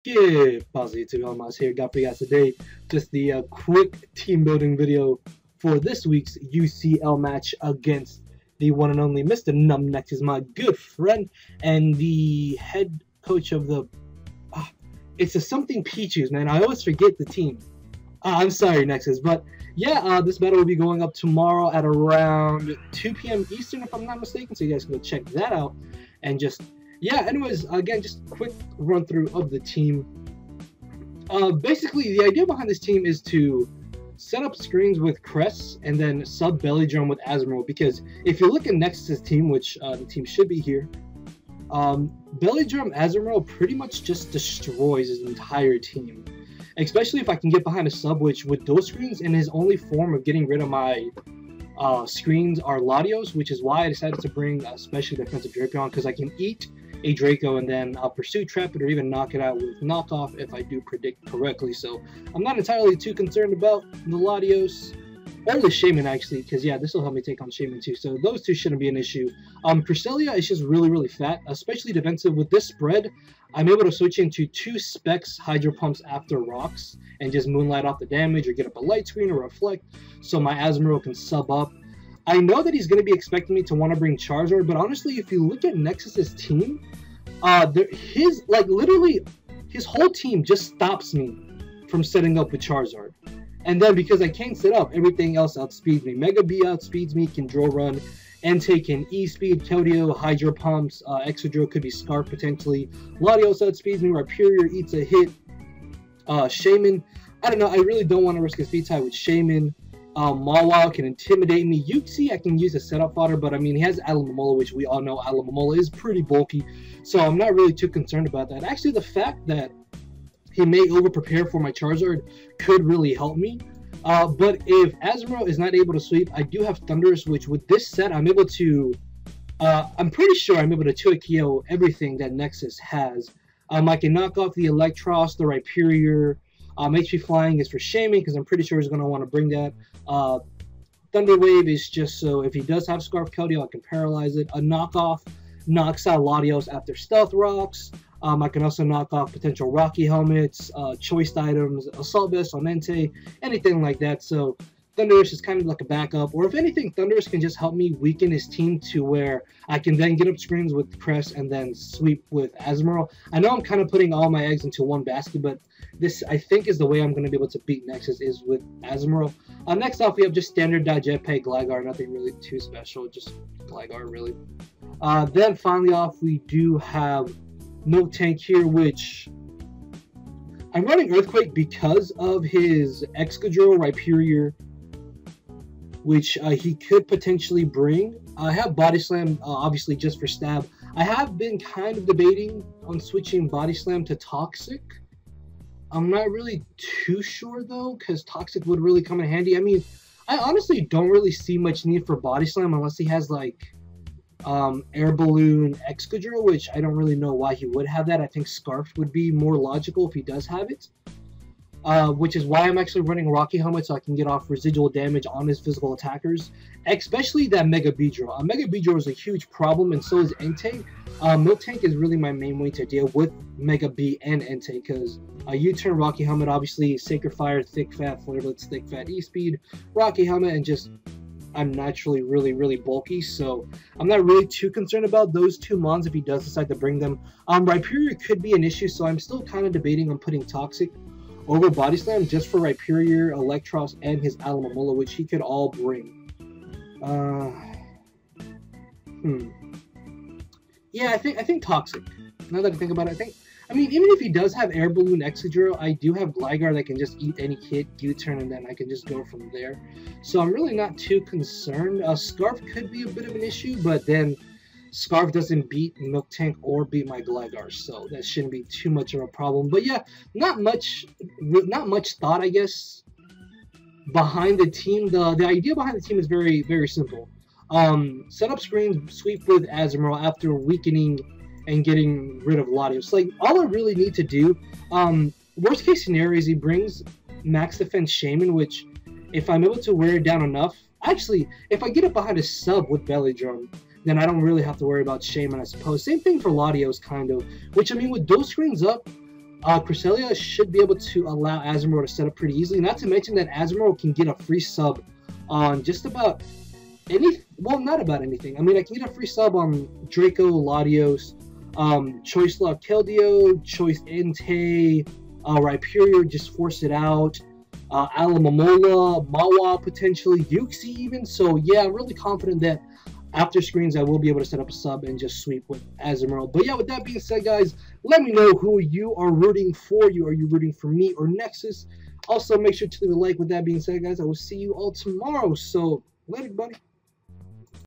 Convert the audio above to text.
Good positive Elmas here. Got for you guys today just the quick team building video for this week's UCL match against the one and only Mr. Numbneck, is my good friend and the head coach of the. It's a something Pichus, man. I always forget the team. I'm sorry, Nexus, but yeah, this battle will be going up tomorrow at around 2 p.m. Eastern, if I'm not mistaken. So you guys can go check that out and just. Yeah, anyways, again, just a quick run through of the team. Basically, the idea behind this team is to set up screens with Cress and then sub Belly Drum with Azumarill. Because if you look at Nexus's team, which the team should be here, Belly Drum Azumarill pretty much just destroys his entire team. Especially if I can get behind a sub, which with those screens, and his only form of getting rid of my screens are Latios, which is why I decided to bring a special defensive Drapion, because I can eat a Draco and then I'll pursue trap it or even knock it out with knockoff if I do predict correctly. So I'm not entirely too concerned about the Latios or the Shaman, actually, because yeah, this will help me take on Shaman too. So those two shouldn't be an issue. Cresselia is just really fat, especially defensive. With this spread, I'm able to switch into 2 Specs Hydro Pumps after rocks and just moonlight off the damage or get up a light screen or reflect, so my Azumarill can sub up. I know that he's going to be expecting me to want to bring Charizard, but honestly, if you look at Nexus's team, literally, his whole team just stops me from setting up with Charizard. And then because I can't set up, everything else outspeeds me. Mega B outspeeds me, can draw run, Entei can E-speed, Keldeo, Hydro Pumps, Exodro could be Scarf potentially. Latios outspeeds me, Rhyperior eats a hit. Shaman, I don't know, I really don't want to risk a speed tie with Shaman. Mawile can intimidate me. Yuxi I can use as setup fodder, but I mean, he has Alomomola, which we all know Alomomola is pretty bulky, so I'm not really too concerned about that. Actually, the fact that he may over-prepare for my Charizard could really help me. But if Azumarill is not able to sweep, I do have Thundurus, which with this set, I'm able to... I'm pretty sure I'm able to 2-KO everything that Nexus has. I can knock off the Electros, the Rhyperior. HP Flying is for Shaman, because I'm pretty sure he's going to want to bring that. Thunder Wave is just so if he does have Scarf Keldeo, I can paralyze it. A knockoff knocks out Latios after Stealth Rocks. I can also knock off potential Rocky Helmets, choice items, Assault Vest on Entei, anything like that. So Thundurus is kind of like a backup, or if anything, Thundurus can just help me weaken his team to where I can then get up screens with Crest and then sweep with Azumarill. I know I'm kind of putting all my eggs into one basket, but this, I think, is the way I'm going to be able to beat Nexus, is with Azumarill. Next off, we have just standard Jetpack Gligar, nothing really too special, just Gligar, really. Then finally off, we do have Miltank here, which I'm running Earthquake because of his Excadrill, Rhyperior, which he could potentially bring. I have Body Slam, obviously, just for stab. I have been kind of debating on switching Body Slam to Toxic. I'm not really too sure, though, because Toxic would really come in handy. I mean, I honestly don't really see much need for Body Slam unless he has, like, Air Balloon Excadrill, which I don't really know why he would have that. I think Scarf would be more logical if he does have it. Which is why I'm actually running Rocky Helmet, so I can get off residual damage on his physical attackers, especially that Mega Beedrill. Mega Beedrill is a huge problem, and so is Entei. Miltank is really my main way to deal with Mega B and Entei, because U-turn Rocky Helmet, obviously, Sacred Fire, Thick Fat, Flareblitz, Thick Fat, E-Speed, Rocky Helmet, and just I'm naturally really bulky, so I'm not really too concerned about those two mons if he does decide to bring them. Rhyperior could be an issue, so I'm still kind of debating on putting Toxic over Body Slam just for Rhyperior, Electros, and his Alomomola, which he could all bring. Yeah, I think Toxic. Now that I think about it, I mean, even if he does have Air Balloon Excadrill, I do have Gligar that can just eat any hit, U-turn, and then I can just go from there. So I'm really not too concerned. Scarf could be a bit of an issue, but then Scarf doesn't beat Miltank or beat my Gligar, so that shouldn't be too much of a problem. But yeah, not much thought, I guess, behind the team. The idea behind the team is very simple. Set up screens, sweep with Azumarill after weakening and getting rid of Latios. Like, all I really need to do, worst case scenario is he brings Max Defense Shaman, which, if I'm able to wear it down enough, actually, if I get it behind a sub with Belly Drum, then I don't really have to worry about Shaman, I suppose. Same thing for Latios, kind of. Which, I mean, with those screens up, Cresselia should be able to allow Azumarill to set up pretty easily. Not to mention that Azumarill can get a free sub on just about well, not about anything. I mean, I can get a free sub on Draco, Latios, Choice Lock Keldeo, Choice Entei, Rhyperior, just force it out, Alamamola, Mawa potentially, Uxie even. So yeah, I'm really confident that after screens I will be able to set up a sub and just sweep with Azumarill. But yeah, with that being said, guys, let me know who you are rooting for. Are you rooting for me or Nexus? Also, make sure to leave a like. With that being said, guys, I will see you all tomorrow. So later, buddy.